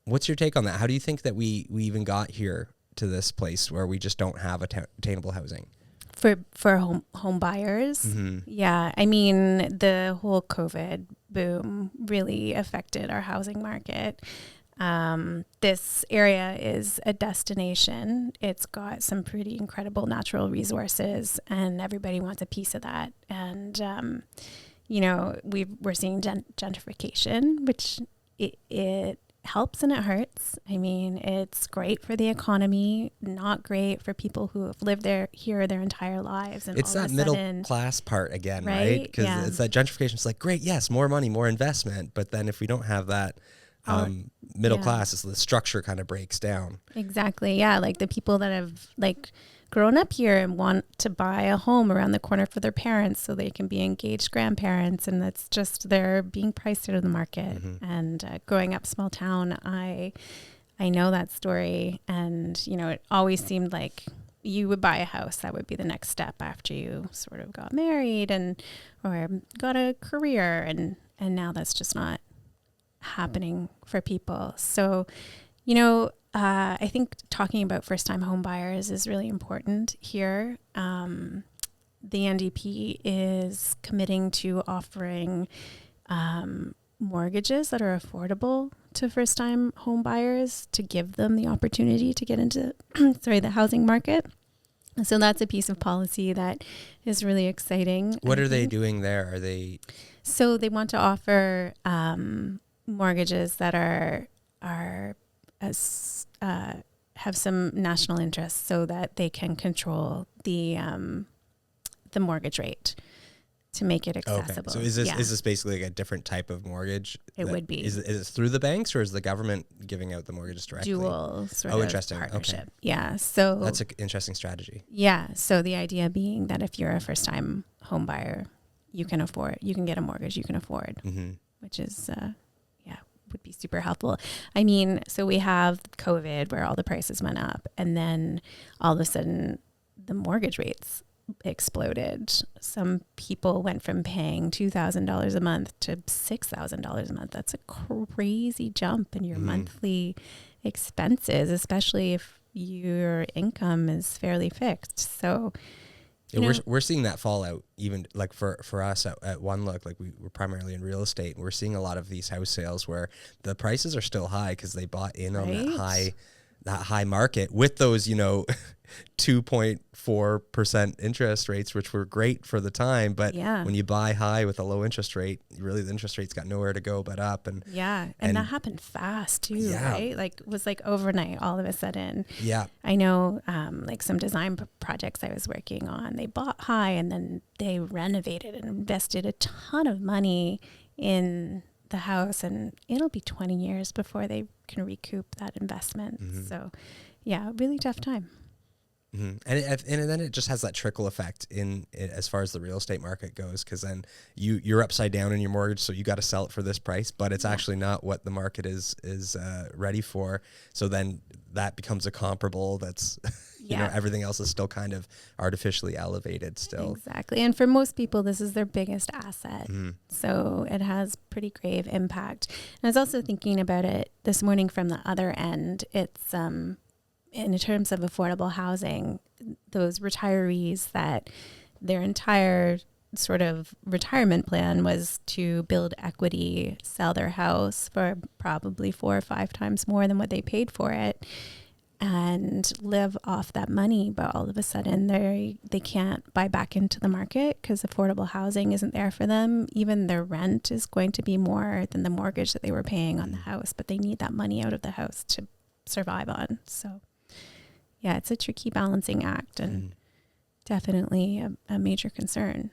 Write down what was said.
What's your take on that? How do you think that we even got here to this place where we just don't have attainable housing? For home buyers. Mm-hmm. Yeah. I mean, the whole COVID boom really affected our housing market. This area is a destination. It's got some pretty incredible natural resources, and everybody wants a piece of that. And, we're seeing gentrification, which it helps and it hurts. I mean, it's great for the economy, not great for people who have lived here their entire lives. And it's all that of a middle sudden, class part again, right? Because it's that gentrification. It's like, great, yes, more money, more investment. But then if we don't have that middle class, the structure kind of breaks down. Exactly. Yeah. Like the people that have grown up here and want to buy a home around the corner for their parents so they can be engaged grandparents. And that's just, they're being priced out of the market. Mm-hmm. And growing up small town, I know that story. And, it always seemed like you would buy a house. That would be the next step after you sort of got married or got a career. And now that's just not happening for people. So, I think talking about first-time home buyers is really important here. The NDP is committing to offering mortgages that are affordable to first-time home buyers to give them the opportunity to get into the housing market. So that's a piece of policy that is really exciting. What are they doing there? So they want to offer mortgages that are have some national interest so that they can control the mortgage rate to make it accessible. Okay. So is this basically like a different type of mortgage? It would be. Is it through the banks, or is the government giving out the mortgages directly? Dual sort of interesting. partnership. Okay. Yeah. So that's an interesting strategy. Yeah. So the idea being that if you're a first time home buyer, you can get a mortgage you can afford, mm-hmm. which is would be super helpful. I mean, so we have COVID where all the prices went up, and then all of a sudden the mortgage rates exploded. Some people went from paying $2,000 a month to $6,000 a month. That's a crazy jump in your monthly expenses, especially if your income is fairly fixed. So we're seeing that fallout even like for us at One Look. Like we're primarily in real estate, and we're seeing a lot of these house sales where the prices are still high because they bought in on that high market with those 2.4% interest rates, which were great for the time. But when you buy high with a low interest rate, really the interest rate's got nowhere to go but up. And that happened fast too, right? Like it was like overnight all of a sudden. Yeah. I know like some design projects I was working on, they bought high and then they renovated and invested a ton of money in the house, and it'll be 20 years before they can recoup that investment. Mm-hmm. So really tough time. Mm-hmm. And then it just has that trickle effect in as far as the real estate market goes, because then you're upside down in your mortgage, so you got to sell it for this price, but it's actually not what the market is ready for. So then that becomes a comparable that's everything else is still kind of artificially elevated still. Exactly. And for most people, this is their biggest asset. Mm-hmm. So it has pretty grave impact. And I was also thinking about it this morning from the other end. It's in terms of affordable housing, those retirees that their entire sort of retirement plan was to build equity, sell their house for probably 4 or 5 times more than what they paid for it, and live off that money. But all of a sudden they can't buy back into the market because affordable housing isn't there for them. Even their rent is going to be more than the mortgage that they were paying on the house, but they need that money out of the house to survive on. So it's a tricky balancing act and definitely a major concern.